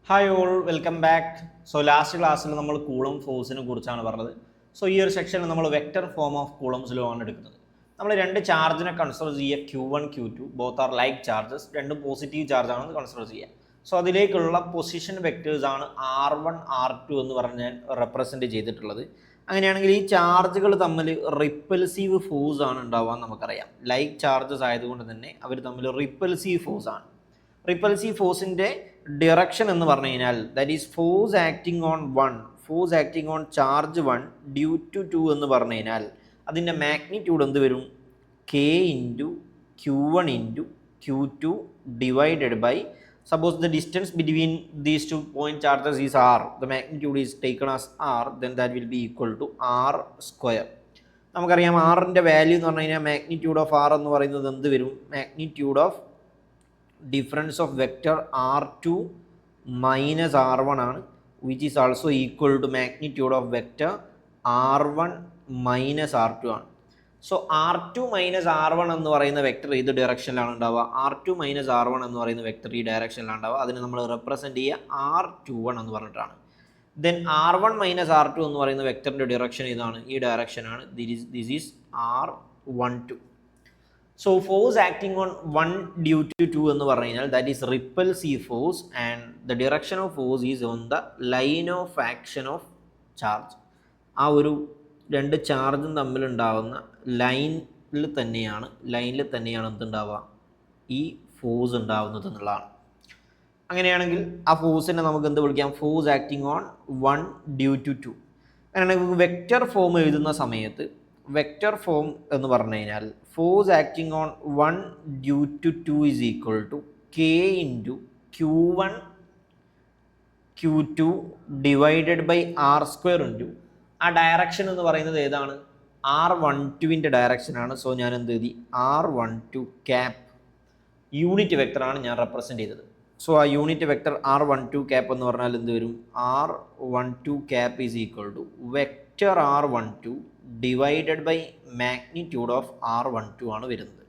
Hi all welcome back. So last ക്ലാസ്സിൽ നമ്മൾ coulomb ഫോഴ്സിനെ കുറിച്ചാണ് പറഞ്ഞത്. സോ ഈ ഒരു സെക്ഷനിൽ നമ്മൾ vector form of Coulomb's law ആണ് എടുക്കുന്നത്. നമ്മൾ രണ്ട് ചാർജിനെ കൺസിഡർ ചെയ്യുക, Q1 Q2 both are like charges, രണ്ടും പോസിറ്റീവ് ചാർജ് ആണെന്ന് കൺസിഡർ ചെയ്യുക. സോ അതിലേക്കുള്ള പൊസിഷൻ വെക്ടേഴ്സ് ആണ് R1 R2 എന്ന് പറഞ്ഞാൽ റെപ്രസെൻറ്റ് ചെയ്തിട്ടുള്ളത്. അങ്ങനെയാണെങ്കിൽ ഈ ചാർജുകൾ തമ്മിൽ റിപ്പൽസീവ് ഫോഴ്സ് ആണ് ഉണ്ടാവുക നമുക്കറിയാം. ലൈക്ക് ചാർജസ് ആയതുകൊണ്ട് തന്നെ അവർ തമ്മിൽ റിപ്പൽസീവ് ഫോഴ്സ് ആണ്. റിപ്പൽസീവ് ഫോഴ്സിൻ്റെ ഡിറക്ഷൻ എന്ന് പറഞ്ഞു കഴിഞ്ഞാൽ that is force acting on charge 1 due to 2 എന്ന് പറഞ്ഞു കഴിഞ്ഞാൽ അതിൻ്റെ മാഗ്നിറ്റ്യൂഡ് എന്ത് വരും? K into Q1 into Q2 divided by, suppose the distance between these 2 point charges is r, the magnitude is taken as r, then that will be equal to r square. നമുക്കറിയാം ആറിൻ്റെ value എന്ന് പറഞ്ഞു കഴിഞ്ഞാൽ magnitude of R എന്ന് പറയുന്നത് എന്ത് വരും? Magnitude of difference of vector R2 minus R1 ആണ്, which is also equal to magnitude of vector R1 minus R2 ആണ്. സോ R2 മൈനസ് R1 എന്ന് പറയുന്ന വെക്റ്റർ ഏത് ഡയറക്ഷനിലാണ് ഉണ്ടാവുക? R2 മൈനസ് R1 എന്ന് പറയുന്ന വെക്റ്റർ ഈ ഡയറക്ഷനിലാണ് ഉണ്ടാവുക. അതിന് നമ്മൾ റെപ്രസെൻറ്റ് ചെയ്യുക R21 എന്ന് പറഞ്ഞിട്ടാണ്. ദെൻ R1 മൈനസ് R2 എന്ന് പറയുന്ന വെക്റ്ററിൻ്റെ ഡയറക്ഷൻ ഇതാണ്, ഈ ഡയറക്ഷനാണ്. This is R12. So force acting on 1 due to 2 എന്ന് പറഞ്ഞു കഴിഞ്ഞാൽ that is repulsive force and the direction of force is on the line of action of charge. ആ ഒരു രണ്ട് ചാർജും തമ്മിലുണ്ടാകുന്ന ലൈനിൽ തന്നെയാണ് എന്തുണ്ടാവുക? ഈ ഫോഴ്സ് ഉണ്ടാവുന്നത് എന്നുള്ളതാണ്. അങ്ങനെയാണെങ്കിൽ ആ ഫോഴ്സിനെ നമുക്ക് എന്ത് വിളിക്കാം? Force acting on 1 due to 2. അങ്ങനെയാണെങ്കിൽ വെക്റ്റർ ഫോം എഴുതുന്ന സമയത്ത് വെക്റ്റർ ഫോം എന്ന് പറഞ്ഞു കഴിഞ്ഞാൽ force acting on 1 due to 2 is equal to K into Q1 Q2 divided by R square into ആ ഡയറക്ഷൻ എന്ന് പറയുന്നത് ഏതാണ്? R12ൻ്റെ ഡയറക്ഷനാണ്. സോ ഞാൻ എന്ത് എഴുതി? R12 ക്യാപ്പ് യൂണിറ്റ് വെക്ടറാണ് ഞാൻ റെപ്രസെൻറ്റ് ചെയ്തത്. സോ ആ യൂണിറ്റ് വെക്ടർ R12 ക്യാപ്പ് എന്ന് പറഞ്ഞാൽ എന്ത് വരും? R12 cap is equal to vector R12 divided by magnitude of R12 ആണ് വരുന്നത്.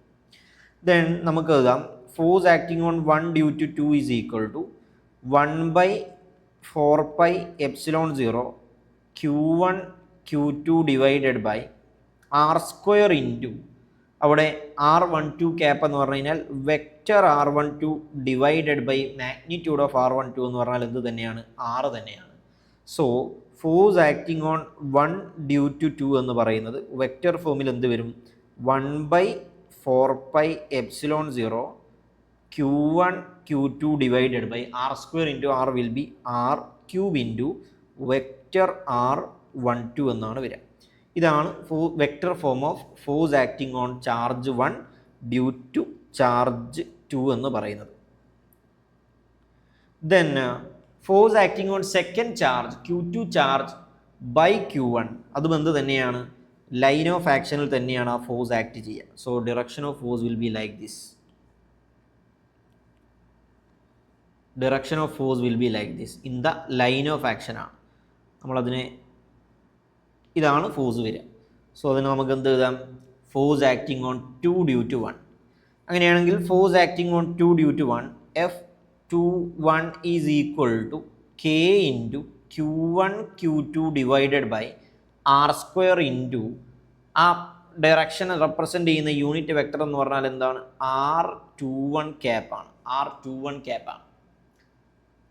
ദെൻ നമുക്ക് എഴുതാം force acting on 1 due to 2 is equal to 1/4πε0 Q1 Q2 divided by R square into അവിടെ R12 cap എന്ന് പറഞ്ഞു കഴിഞ്ഞാൽ vector R12 divided by magnitude of R12 എന്ന് പറഞ്ഞാൽ എന്ത് തന്നെയാണ്? R തന്നെയാണ്. So force acting on 1 due to 2 എന്ന് പറയുന്നത് വെക്റ്റർ ഫോമിൽ എന്ത് വരും? 1/4πε0 Q1 Q2 divided by R square into R will be R cube into vector R12 എന്നാണ് വരിക. ഇതാണ് vector form of force acting on charge 1 due to charge 2 എന്ന് പറയുന്നത്. Then force acting on second charge Q2 charge by Q1, അതും എന്ത് തന്നെയാണ്? Line of ആക്ഷനിൽ തന്നെയാണ് ആ ഫോഴ്സ് ആക്ട് ചെയ്യുക. So direction of force will be like this. Direction of force will be like this in the line of action ആണ്. നമ്മളതിനെ ഇതാണ് ഫോഴ്സ് വരിക. സോ അതിന് നമുക്ക് എന്ത് എഴുതാം? Force acting on 2 due to 1. അങ്ങനെയാണെങ്കിൽ force acting on 2 due to 1 F21 is equal to K into Q1 Q2 divided by R square into ആ ഡയറക്ഷൻ റെപ്രസെൻറ്റ് ചെയ്യുന്ന യൂണിറ്റ് വെക്ടർ എന്ന് പറഞ്ഞാൽ എന്താണ്? R21 ക്യാപ്പാണ്. R21 ക്യാപ്പാണ്.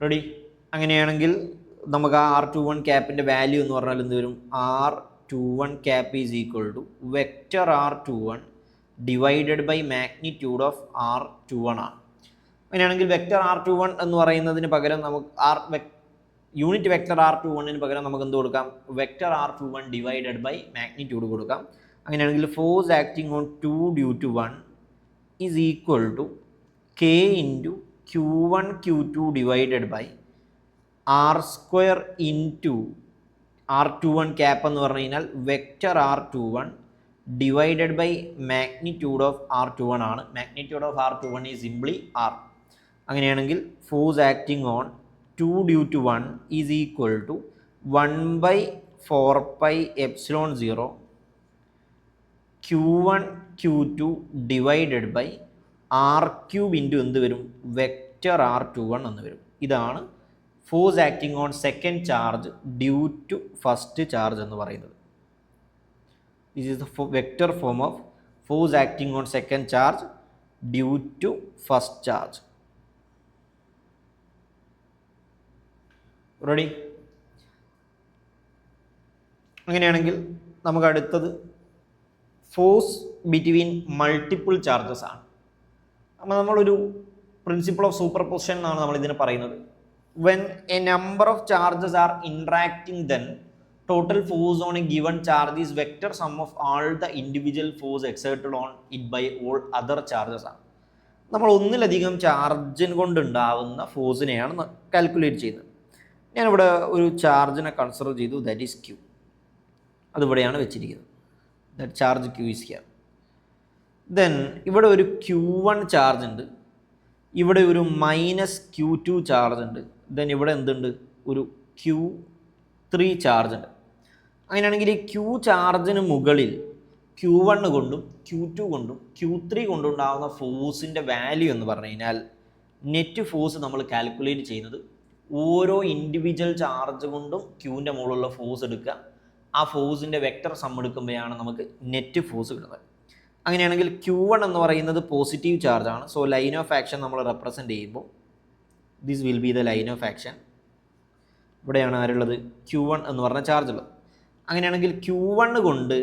റെഡി? അങ്ങനെയാണെങ്കിൽ നമുക്ക് ആ R21 ക്യാപ്പിൻ്റെ വാല്യൂ എന്ന് പറഞ്ഞാൽ എന്ത് വരും? R21 cap is equal to vector R21 divided by magnitude of R21 ആണ്. അങ്ങനെയാണെങ്കിൽ വെക്റ്റർ R21 എന്ന് പറയുന്നതിന് പകരം നമുക്ക് യൂണിറ്റ് വെക്റ്റർ R21 പകരം നമുക്ക് എന്ത് കൊടുക്കാം? Vector R21 divided by magnitude കൊടുക്കാം. അങ്ങനെയാണെങ്കിൽ force acting on 2 due to 1 is equal to K into Q1 Q2 divided by R square into R21 cap എന്ന് പറഞ്ഞു കഴിഞ്ഞാൽ vector R21 divided by magnitude of R21 ആണ്. Magnitude of R21 is simply R. അങ്ങനെയാണെങ്കിൽ force acting on 2 due to 1 is equal to 1/4πε0 Q1 Q2 divided by R cube into എന്ത് വരും? Vector R21 എന്ന് വരും. ഇതാണ് force acting on second charge due to first charge എന്ന് പറയുന്നത്. This is the vector form of force acting on second charge due to first charge. Ready? അങ്ങനെയാണെങ്കിൽ നമുക്ക് അടുത്തത് ഫോഴ്സ് ബിറ്റ്വീൻ മൾട്ടിപ്പിൾ ചാർജസ് ആണ്. അപ്പോൾ നമ്മളൊരു പ്രിൻസിപ്പിൾ ഓഫ് സൂപ്പർ പൊസിഷൻ എന്നാണ് നമ്മൾ ഇതിനെ പറയുന്നത്. When a number of charges are interacting then total force on a given charge is vector sum of all the individual force exerted on it by all other charges ആണ്. നമ്മൾ ഒന്നിലധികം ചാർജിന് കൊണ്ടുണ്ടാവുന്ന ഫോഴ്സിനെയാണ് calculate ചെയ്യുന്നത്. ഞാനിവിടെ ഒരു ചാർജിനെ കൺസിഡർ ചെയ്തു, that is Q. അതിവിടെയാണ് വെച്ചിരിക്കുന്നത്. That charge Q is here. Then ഇവിടെ ഒരു Q1 ചാർജ് ഉണ്ട്, ഇവിടെ ഒരു -Q2 ചാർജ് ഉണ്ട്, ദെൻ ഇവിടെ എന്തുണ്ട്, ഒരു Q3 ചാർജ് ഉണ്ട്. അങ്ങനെയാണെങ്കിൽ ഈ Q ചാർജിന് മുകളിൽ Q1 കൊണ്ടും Q2 കൊണ്ടും Q3 കൊണ്ടുണ്ടാകുന്ന ഫോഴ്സിൻ്റെ വാല്യൂ എന്ന് പറഞ്ഞു കഴിഞ്ഞാൽ നെറ്റ് ഫോഴ്സ് നമ്മൾ കാൽക്കുലേറ്റ് ചെയ്യുന്നത് ഓരോ ഇൻഡിവിജ്വൽ ചാർജ് കൊണ്ടും ക്യൂവിൻ്റെ മുകളിലുള്ള ഫോഴ്സ് എടുക്കുക, ആ ഫോഴ്സിൻ്റെ വെക്റ്റർ സം എടുക്കുമ്പോഴാണ് നമുക്ക് നെറ്റ് ഫോഴ്സ് കിട്ടുന്നത്. അങ്ങനെയാണെങ്കിൽ Q1 എന്ന് പറയുന്നത് പോസിറ്റീവ് ചാർജാണ്. സോ ലൈൻ ഓഫ് ആക്ഷൻ നമ്മൾ റെപ്രസെൻറ്റ് ചെയ്യുമ്പോൾ this will be the line of action. ഇവിടെയാണ് ആരുള്ളത്, Q1 എന്ന് പറഞ്ഞ ചാർജ് ഉള്ളത്. അങ്ങനെയാണെങ്കിൽ Q1 കൊണ്ട്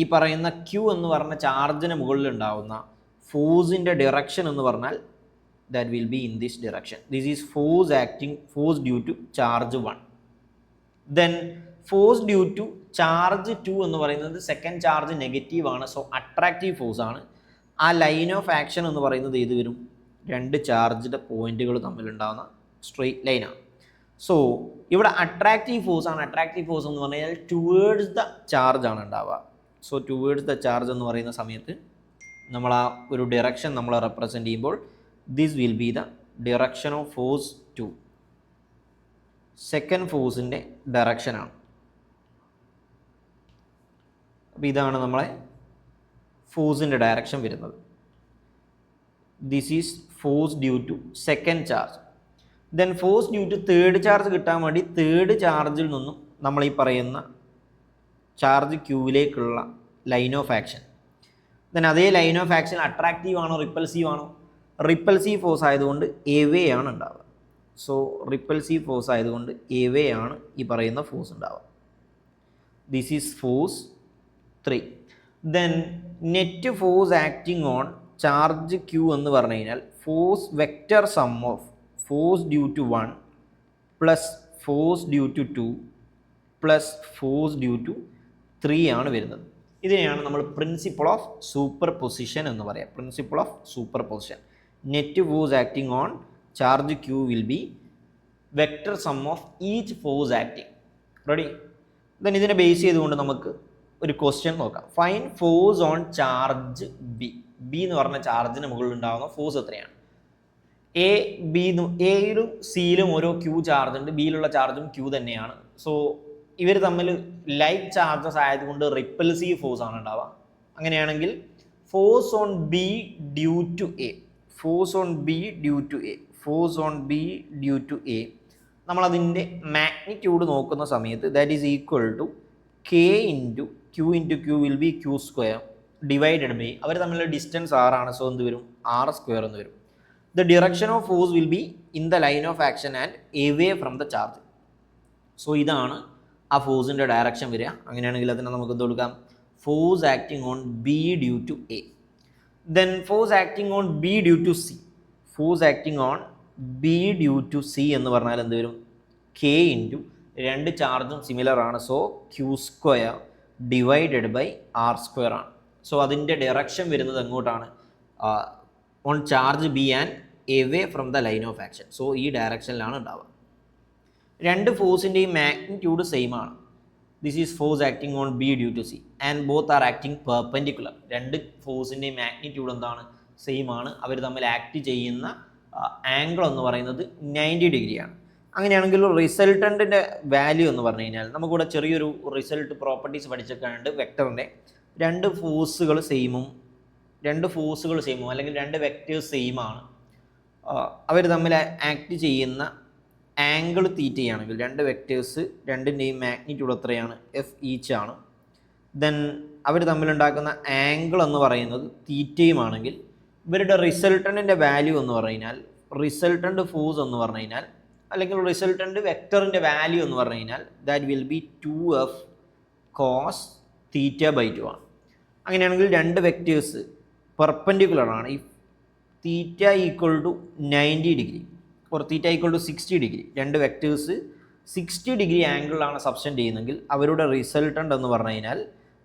ഈ പറയുന്ന Q എന്ന് പറഞ്ഞ ചാർജിന് മുകളിൽ ഉണ്ടാവുന്ന ഫോഴ്സിൻ്റെ ഡിറക്ഷൻ എന്ന് പറഞ്ഞാൽ that will be in this direction. This is force due to charge 1. Then force due to charge 2 എന്ന് പറയുന്നത് സെക്കൻഡ് ചാർജ് നെഗറ്റീവ് ആണ്, സോ അട്രാക്റ്റീവ് ഫോഴ്സ് ആണ്. ആ ലൈൻ ഓഫ് ആക്ഷൻ എന്ന് പറയുന്നത് ഏത് വരും, രണ്ട് ചാർജിൻ്റെ പോയിന്റുകൾ തമ്മിലുണ്ടാകുന്ന സ്ട്രെയിറ്റ് ലൈനാണ്. സോ ഇവിടെ അട്രാക്റ്റീവ് ഫോഴ്സ് ആണ്. അട്രാക്റ്റീവ് ഫോഴ്സ് എന്ന് പറഞ്ഞു കഴിഞ്ഞാൽ ടുവേർഡ്സ് ദ ചാർജ് ആണ് ഉണ്ടാവുക. സോ ടുവേർഡ്സ് ദ ചാർജ് എന്ന് പറയുന്ന സമയത്ത് നമ്മൾ ആ ഒരു ഡിറക്ഷൻ നമ്മൾ റെപ്രസെൻറ്റ് ചെയ്യുമ്പോൾ this will be the direction of force 2. Second ഫോഴ്സിൻ്റെ ഡയറക്ഷനാണ്. അപ്പോൾ ഇതാണ് നമ്മളെ ഫോഴ്സിൻ്റെ ഡയറക്ഷൻ വരുന്നത്. This is force due to second charge. Then force due to third charge കിട്ടാൻ വേണ്ടി തേർഡ് ചാർജിൽ നിന്നും നമ്മൾ ഈ പറയുന്ന ചാർജ് ക്യൂവിലേക്കുള്ള ലൈൻ ഓഫ് ആക്ഷൻ, ദെൻ അതേ ലൈൻ ഓഫ് ആക്ഷൻ അട്രാക്റ്റീവ് ആണോ റിപ്പൽസീവ് ആണോ, റിപ്പൽസീവ് ഫോഴ്സ് ആയതുകൊണ്ട് എവേ ആണ് ഉണ്ടാവുക. സോ റിപ്പൽസീവ് ഫോഴ്സ് ആയതുകൊണ്ട് എവേ ആണ് ഈ പറയുന്ന ഫോഴ്സ് ഉണ്ടാവുക. This is force 3. Then net force acting on charge q എന്ന് പറഞ്ഞു കഴിഞ്ഞാൽ force vector sum of force due to 1 plus force due to 2 plus force due to 3 ആണ് വരുന്നത്. ഇതിനെയാണ് നമ്മൾ പ്രിൻസിപ്പിൾ ഓഫ് സൂപ്പർ പൊസിഷൻ എന്ന് പറയാം. Principle of superposition. Net force acting on charge q will be vector sum of each force acting. Ready? Then ഇതിനെ base ചെയ്തുകൊണ്ട് നമുക്ക് ഒരു ക്വസ്റ്റ്യൻ നോക്കാം. Find force on charge B. B എന്ന് പറഞ്ഞ ചാർജിന് മുകളിൽ ഉണ്ടാകുന്ന ഫോഴ്സ് എത്രയാണ്? എ ബി എയിലും സിയിലും ഓരോ ക്യൂ ചാർജ് ഉണ്ട്, ബിയിലുള്ള ചാർജും ക്യൂ തന്നെയാണ്. സോ ഇവർ തമ്മിൽ ലൈക്ക് ചാർജസ് ആയതുകൊണ്ട് റിപ്പൽസീവ് ഫോഴ്സ് ആണ് ഉണ്ടാവുക. അങ്ങനെയാണെങ്കിൽ force on B due to A, force on B due to A, force on B due to A, നമ്മളതിൻ്റെ മാഗ്നിറ്റ്യൂഡ് നോക്കുന്ന സമയത്ത് that is equal to K into Q will be Q square divided by, അവർ തമ്മിലുള്ള distance ആറാണ്, so എന്ത് വരും, R square എന്ന് വരും. The direction of force will be in the line of action and away from the charge. So ഇതാണ് ആ ഫോഴ്സിൻ്റെ direction വരിക. അങ്ങനെയാണെങ്കിൽ അതിനെ നമുക്ക് എന്ത് കൊടുക്കാം, force acting on B due to A. Then force acting on B due to C. Force acting on B due to C എന്ന് പറഞ്ഞാൽ എന്ത് വരും, കെ ഇൻറ്റു രണ്ട് ചാർജും സിമിലർ ആണ്, so q square divided by R square ആണ്. So അതിൻ്റെ direction വരുന്നത് എങ്ങോട്ടാണ്, on charge B and away from the line of action. So ഈ ഡയറക്ഷനിലാണ് ഉണ്ടാവുക. രണ്ട് ഫോഴ്സിൻ്റെയും മാഗ്നിറ്റ്യൂഡ് സെയിം ആണ്. This is force acting on B due to C and both are acting perpendicular. രണ്ട് ഫോഴ്സിൻ്റെയും മാഗ്നിറ്റ്യൂഡ് എന്താണ്, സെയിം ആണ്. അവർ തമ്മിൽ ആക്ട് ചെയ്യുന്ന ആംഗിൾ എന്ന് പറയുന്നത് 90 ഡിഗ്രിയാണ്. അങ്ങനെയാണെങ്കിൽ റിസൾട്ടൻറ്റിൻ്റെ വാല്യൂ എന്ന് പറഞ്ഞു കഴിഞ്ഞാൽ നമുക്കിവിടെ ചെറിയൊരു റിസൾട്ട് പ്രോപ്പർട്ടീസ് പഠിച്ചൊക്കെയുണ്ട് വെക്ടറിൻ്റെ. രണ്ട് ഫോഴ്സുകൾ സെയിമും അല്ലെങ്കിൽ രണ്ട് വെക്ടേഴ്സ് സെയിം ആണ്. അവർ തമ്മിൽ ആക്ട് ചെയ്യുന്ന ആംഗിൾ തീറ്റയാണെങ്കിൽ രണ്ട് വെക്റ്റേഴ്സ് രണ്ടിൻ്റെയും മാഗ്നിറ്റ്യൂഡ് എത്രയാണ് എഫ് ഈച്ച് ആണ്. ദെൻ അവർ തമ്മിലുണ്ടാക്കുന്ന ആംഗിൾ എന്ന് പറയുന്നത് തീറ്റയുമാണെങ്കിൽ ഇവരുടെ റിസൾട്ടൻറ്റിൻ്റെ വാല്യൂ എന്ന് പറഞ്ഞാൽ റിസൾട്ടൻ്റ് ഫോഴ്സ് എന്ന് പറഞ്ഞു കഴിഞ്ഞാൽ അല്ലെങ്കിൽ റിസൾട്ടൻ്റ് വെക്ടറിൻ്റെ വാല്യൂ എന്ന് പറഞ്ഞു കഴിഞ്ഞാൽ that will B 2f cos θ/2 ആണ്. അങ്ങനെയാണെങ്കിൽ രണ്ട് വെക്റ്റേഴ്സ് പെർപെൻഡിക്കുലർ ആണ്. ഈ theta equal to 90 degree or theta equal to 60 degree, രണ്ട് വെക്റ്റേഴ്സ് 60 ഡിഗ്രി ആംഗിളിലാണ് സബ്സ്റ്റൻഡ് ചെയ്യുന്നതെങ്കിൽ അവരുടെ റിസൾട്ടൻ്റ് എന്ന് പറഞ്ഞു കഴിഞ്ഞാൽ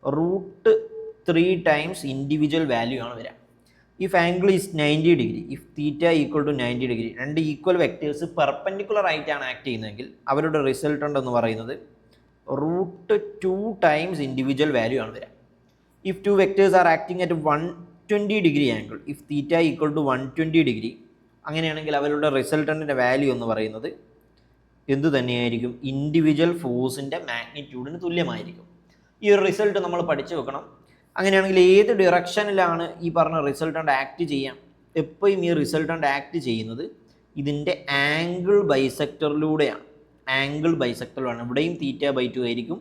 √3 ടൈംസ് ഇൻഡിവിജ്വൽ വാല്യൂ ആണ് വരിക. If angle is 90 degree, if theta equal to 90 degree, രണ്ട് ഈക്വൽ വെക്റ്റേഴ്സ് പെർപെൻഡിക്കുലർ ആയിട്ടാണ് ആക്ട് ചെയ്യുന്നതെങ്കിൽ അവരുടെ റിസൾട്ടൻ്റ് എന്ന് പറയുന്നത് √2 ടൈംസ് ഇൻഡിവിജ്വൽ വാല്യൂ ആണ് വരിക. If two vectors are acting at 120 degree angle, if theta equal to 120 degree, അങ്ങനെയാണെങ്കിൽ അവരുടെ റിസൾട്ടൻറ്റിൻ്റെ വാല്യൂ എന്ന് പറയുന്നത് എന്തു തന്നെയായിരിക്കും? ഇൻഡിവിജ്വൽ ഫോഴ്സിൻ്റെ മാഗ്നിറ്റ്യൂഡിന് തുല്യമായിരിക്കും. ഈ ഒരു റിസൾട്ട് നമ്മൾ പഠിച്ചു വെക്കണം. അങ്ങനെയാണെങ്കിൽ ഏത് ഡിറക്ഷനിലാണ് ഈ പറഞ്ഞ റിസൾട്ടൻ്റ് ആക്ട് ചെയ്യാം? എപ്പോഴും ഈ റിസൾട്ടൻ്റ് ആക്ട് ചെയ്യുന്നത് ഇതിൻ്റെ ആംഗിൾ ബൈസെക്ടറിലൂടെയാണ്. ആംഗിൾ ബൈസെക്ടറിലാണ്. ഇവിടെയും θ/2 ആയിരിക്കും,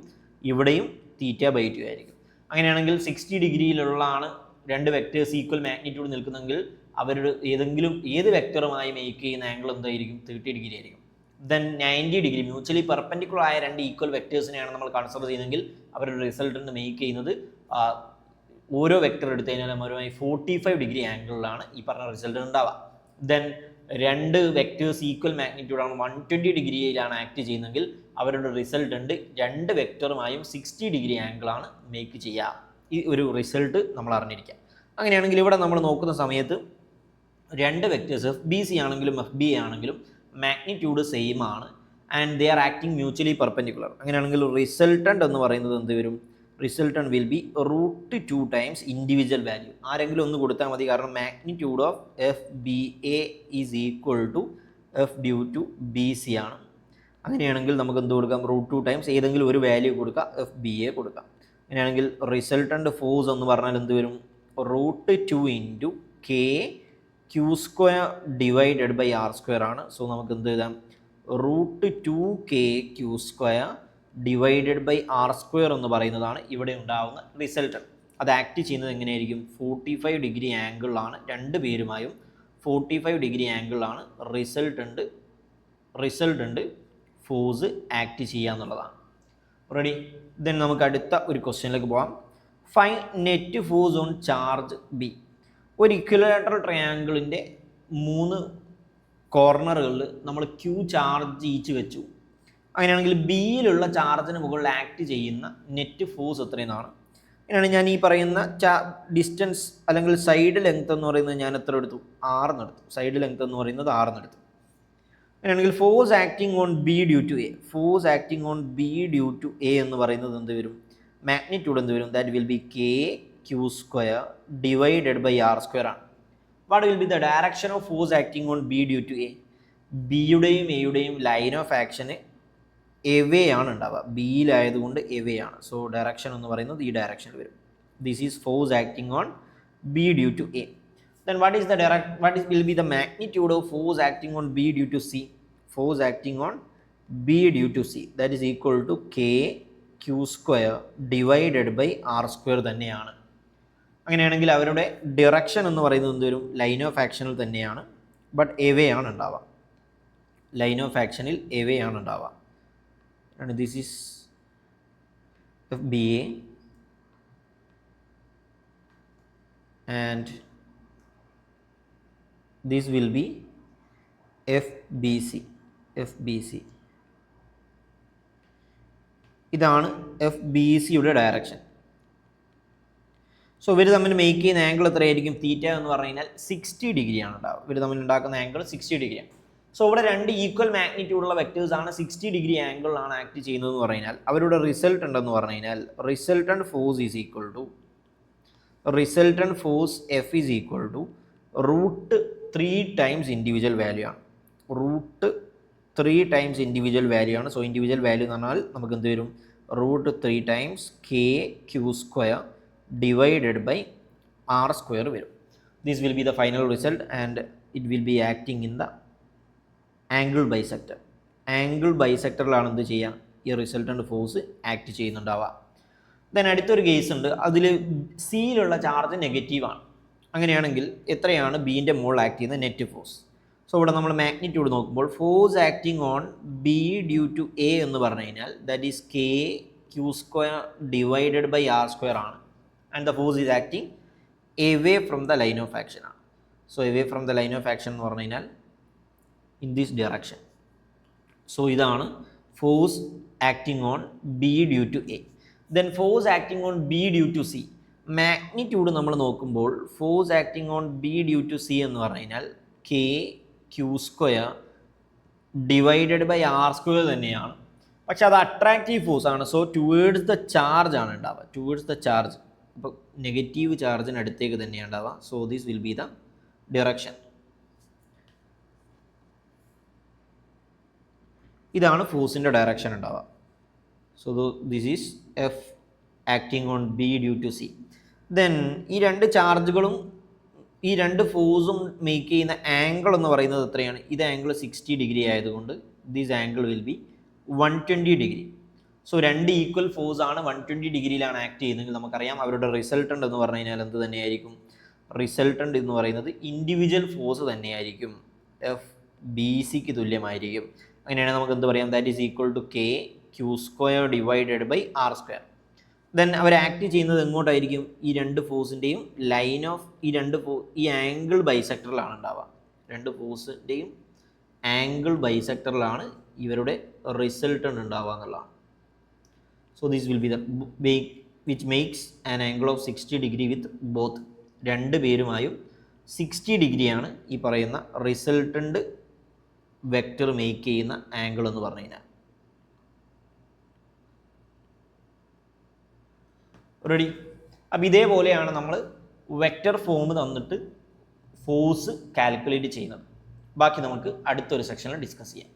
ഇവിടെയും θ/2 ആയിരിക്കും. അങ്ങനെയാണെങ്കിൽ 60 ഡിഗ്രിയിലുള്ളതാണ് രണ്ട് വെക്റ്റേഴ്സ് ഈക്വൽ മാഗ്നിറ്റ്യൂഡ് നിൽക്കുന്നെങ്കിൽ അവരുടെ ഏത് വെക്ടറുമായി മേക്ക് ചെയ്യുന്ന ആംഗിൾ എന്തായിരിക്കും? 30 ഡിഗ്രി ആയിരിക്കും. ദെൻ 90 ഡിഗ്രി മ്യൂച്വലി പെർപെൻഡിക്കുലർ ആയ രണ്ട് ഈക്വൽ വെക്റ്റേഴ്സിനെയാണ് നമ്മൾ കൺസിഡർ ചെയ്യുന്നതെങ്കിൽ അവരുടെ റിസൾട്ടൻ്റ് മേക്ക് ചെയ്യുന്നത് ഓരോ വെക്ടർ എടുത്തു കഴിഞ്ഞാൽ അവരുമായി 45 ഡിഗ്രി ആംഗിളിലാണ് ഈ പറഞ്ഞ റിസൾട്ട് ഉണ്ടാവുക. ദെൻ രണ്ട് വെക്റ്റേഴ്സ് ഈക്വൽ മാഗ്നിറ്റ്യൂഡാണ് 120 ഡിഗ്രിയിലാണ് ആക്ട് ചെയ്യുന്നതെങ്കിൽ അവരുടെ റിസൾട്ടൻ്റ് രണ്ട് വെക്ടറുമായും 60 ഡിഗ്രി ആംഗിളാണ് മേക്ക് ചെയ്യുക. ഈ ഒരു റിസൾട്ട് നമ്മൾ അറിഞ്ഞിരിക്കുക. അങ്ങനെയാണെങ്കിൽ ഇവിടെ നമ്മൾ നോക്കുന്ന സമയത്ത് രണ്ട് വെക്റ്റേഴ്സ് എഫ് ബി സി ആണെങ്കിലും എഫ് ബി എ ആണെങ്കിലും മാഗ്നിറ്റ്യൂഡ് സെയിം ആണ് and they are acting mutually perpendicular. അങ്ങനെയാണെങ്കിൽ റിസൾട്ടൻ്റ് എന്ന് പറയുന്നത് എന്ത് വരും? Resultant will be √2 times individual value. ആരെങ്കിലും ഒന്ന് കൊടുത്താൽ മതി, കാരണം magnitude of F B A is equal to F due to B C ആണ്. അങ്ങനെയാണെങ്കിൽ നമുക്ക് എന്ത് കൊടുക്കാം? √2 ടൈംസ് ഏതെങ്കിലും ഒരു വാല്യൂ കൊടുക്കാം, എഫ് ബി എ കൊടുക്കാം. അങ്ങനെയാണെങ്കിൽ റിസൾട്ടൻ്റ് ഫോഴ്സ് എന്ന് പറഞ്ഞാൽ എന്ത് വരും? √2 into k Q square divided by R square ആണ്. സോ നമുക്ക് എന്ത് എഴുതാം? √2 k Q square divided by R square എന്ന് പറയുന്നതാണ് ഇവിടെ ഉണ്ടാകുന്ന റിസൾട്ടൻ്റ്. അത് ആക്ട് ചെയ്യുന്നത് എങ്ങനെയായിരിക്കും? 45 ഡിഗ്രി ആംഗിളിലാണ് രണ്ട് പേരുമായും 45 ഡിഗ്രി ആംഗിളിലാണ് റിസൾട്ടൻ്റ് ഫോഴ്സ് ആക്ട് ചെയ്യുക എന്നുള്ളതാണ്. റെഡി? ദെൻ നമുക്ക് അടുത്ത ഒരു ക്വസ്റ്റ്യനിലേക്ക് പോകാം. Find net force on charge B. ഒരു ഇക്വിലാറ്ററൽ ട്രയാങ്കിളിൻ്റെ 3 കോർണറുകളിൽ നമ്മൾ ക്യൂ ചാർജ് ഈച്ച് വെച്ചു. അങ്ങനെയാണെങ്കിൽ ബിയിലുള്ള ചാർജിന് മുകളിൽ ആക്ട് ചെയ്യുന്ന നെറ്റ് ഫോഴ്സ് എത്രയെന്നാണ്. അങ്ങനെയാണ് ഞാൻ ഈ പറയുന്ന ഡിസ്റ്റൻസ് അല്ലെങ്കിൽ സൈഡ് ലെങ്ത് എന്ന് പറയുന്നത് ഞാൻ എത്ര എടുത്തു? 6 എടുത്തു. സൈഡ് ലെങ്ത് എന്ന് പറയുന്നത് 6 എടുത്തു. അങ്ങനെയാണെങ്കിൽ force acting on B due to A, force acting on B due to A എന്ന് പറയുന്നത് എന്ത് വരും? മാഗ്നിറ്റ്യൂഡ് എന്ത് വരും? That will be K Q square divided by R square ആണ്. What will be the direction of force acting on B due to A? ബിയുടെയും എയുടെയും line of ആക്ഷന് എവേ ആണ് ഉണ്ടാവുക. ബിയിലായതുകൊണ്ട് എവേ ആണ്. സോ ഡയറക്ഷൻ എന്ന് പറയുന്നത് ഈ ഡയറക്ഷനിൽ വരും. This is force acting on B due to A. Then what will be the magnitude of force acting on B due to C? Force acting on B due to C, that is equal to K Q square divided by R square തന്നെയാണ്. അങ്ങനെയാണെങ്കിൽ അവരുടെ direction എന്ന് പറയുന്നത് എന്ത് വരും? Line of ആക്ഷനിൽ തന്നെയാണ്, but away ആണ് ഉണ്ടാവുക. ലൈൻ ഓഫ് ആക്ഷനിൽ എവേ ആണ് ഉണ്ടാവുക. And this is FBA and this will be FBC. ഇതാണ് FBCയുടെ ഡയറക്ഷൻ. സോ ഇവർ തമ്മിൽ മേക്ക് ചെയ്യുന്ന ആംഗിൾ എത്രയായിരിക്കും? തീറ്റ എന്ന് പറഞ്ഞു കഴിഞ്ഞാൽ 60 ഡിഗ്രിയാണ് ഉണ്ടാവുക. ഇവർ തമ്മിൽ ഉണ്ടാക്കുന്ന ആംഗിൾ 60 ഡിഗ്രിയാണ്. സോ ഇവിടെ രണ്ട് ഈക്വൽ മാഗ്നിറ്റ്യൂഡുള്ള വെക്ടേഴ്സ് ആണ് 60 ഡിഗ്രി ആംഗിളിലാണ് ആക്ട് ചെയ്യുന്നതെന്ന് പറഞ്ഞു കഴിഞ്ഞാൽ അവരുടെ റിസൾട്ട് ഉണ്ടെന്ന് പറഞ്ഞു കഴിഞ്ഞാൽ resultant force is equal to resultant force F is equal to √3 times individual value ആണ്. √3 ടൈംസ് ഇൻഡിവിജ്വൽ വാല്യൂ ആണ്. സോ ഇൻഡിവിജ്വൽ വാല്യൂ എന്ന് പറഞ്ഞാൽ നമുക്ക് എന്ത് വരും? √3 times K Q square divided by R square വരും. This will be the final result and it will be acting in the angle bisector. Angle ബൈസെക്ടറിലാണ് എന്ത് ചെയ്യുക, ഈ റിസൾട്ടൻ്റ് ഫോഴ്സ് ആക്ട് ചെയ്യുന്നുണ്ടാവുക. ദെൻ അടുത്തൊരു കേസ് ഉണ്ട്, അതിൽ സിയിലുള്ള ചാർജ് നെഗറ്റീവാണ്. അങ്ങനെയാണെങ്കിൽ എത്രയാണ് ബീൻ്റെ മുകളിൽ ആക്ട് ചെയ്യുന്ന നെറ്റ് ഫോഴ്സ്? സോ ഇവിടെ നമ്മൾ മാഗ്നിറ്റ്യൂഡ് നോക്കുമ്പോൾ force acting on B due to A എന്ന് പറഞ്ഞു കഴിഞ്ഞാൽ that is k Q square divided by R square ആണ്. And the force is acting away from the line of action ആണ്. So away from the line of action എന്ന് പറഞ്ഞു കഴിഞ്ഞാൽ in this direction. So ഇതാണ് force acting on B due to A. Then force acting on B due to C. Magnitude നമ്മൾ നോക്കുമ്പോൾ force acting on B due to C എന്ന് പറഞ്ഞു കഴിഞ്ഞാൽ k Q square divided by R square തന്നെയാണ്. പക്ഷെ അത് attractive force ആണ്. So towards the charge ആണ് ഉണ്ടാവുക, ടുവേർഡ്സ് ദ ചാർജ്. അപ്പോൾ നെഗറ്റീവ് ചാർജിന് അടുത്തേക്ക് തന്നെയാണ് ഉണ്ടാവുക. So this will be the direction. ഇതാണ് ഫോഴ്സിൻ്റെ ഡയറക്ഷൻ ഉണ്ടാവുക. So this is F acting on B due to C. Then ഈ രണ്ട് ചാർജുകളും ഈ രണ്ട് ഫോഴ്സും മേക്ക് ചെയ്യുന്ന ആംഗിൾ എന്ന് പറയുന്നത് എത്രയാണ്? ഇത് ആംഗിൾ 60 ഡിഗ്രി ആയതുകൊണ്ട് this angle will be 120 degree. So രണ്ട് ഈക്വൽ ഫോഴ്സ് ആണ് 120 ഡിഗ്രിയിലാണ് ആക്ട് ചെയ്യുന്നതെങ്കിൽ നമുക്കറിയാം അവരുടെ റിസൾട്ടൻ്റ് എന്ന് പറഞ്ഞു കഴിഞ്ഞാൽ എന്ത് തന്നെയായിരിക്കും? റിസൾട്ടൻ്റ് എന്ന് പറയുന്നത് ഇൻഡിവിജ്വൽ ഫോഴ്സ് തന്നെയായിരിക്കും, എഫ് ബി സിക്ക് തുല്യമായിരിക്കും. അങ്ങനെയാണെങ്കിൽ നമുക്ക് എന്ത് പറയാം? That is equal to k Q square divided by R square. Then അവർ ആക്ട് ചെയ്യുന്നത് എങ്ങോട്ടായിരിക്കും? ഈ രണ്ട് ഫോഴ്സിൻ്റെയും ലൈൻ ഓഫ് ഈ ആംഗിൾ ബൈസെക്ടറിലാണ് ഉണ്ടാവുക. രണ്ട് ഫോഴ്സിൻ്റെയും ആംഗിൾ ബൈസെക്ടറിലാണ് ഇവരുടെ റിസൾട്ടൻ്റ് ഉണ്ടാവുക എന്നുള്ളതാണ്. So this will be the which makes an angle of 60 degree with both. രണ്ട് പേരുമായും 60 ഡിഗ്രിയാണ് ഈ പറയുന്ന റിസൾട്ടൻ്റ് വെക്റ്റർ മേക്ക് ചെയ്യുന്ന ആംഗിൾ എന്ന് പറഞ്ഞു കഴിഞ്ഞാൽ. റെഡി? അപ്പോൾ ഇതേപോലെയാണ് നമ്മൾ വെക്റ്റർ ഫോം തന്നിട്ട് ഫോഴ്സ് കാൽക്കുലേറ്റ് ചെയ്യുന്നത്. ബാക്കി നമുക്ക് അടുത്തൊരു സെക്ഷനിൽ ഡിസ്കസ് ചെയ്യാം.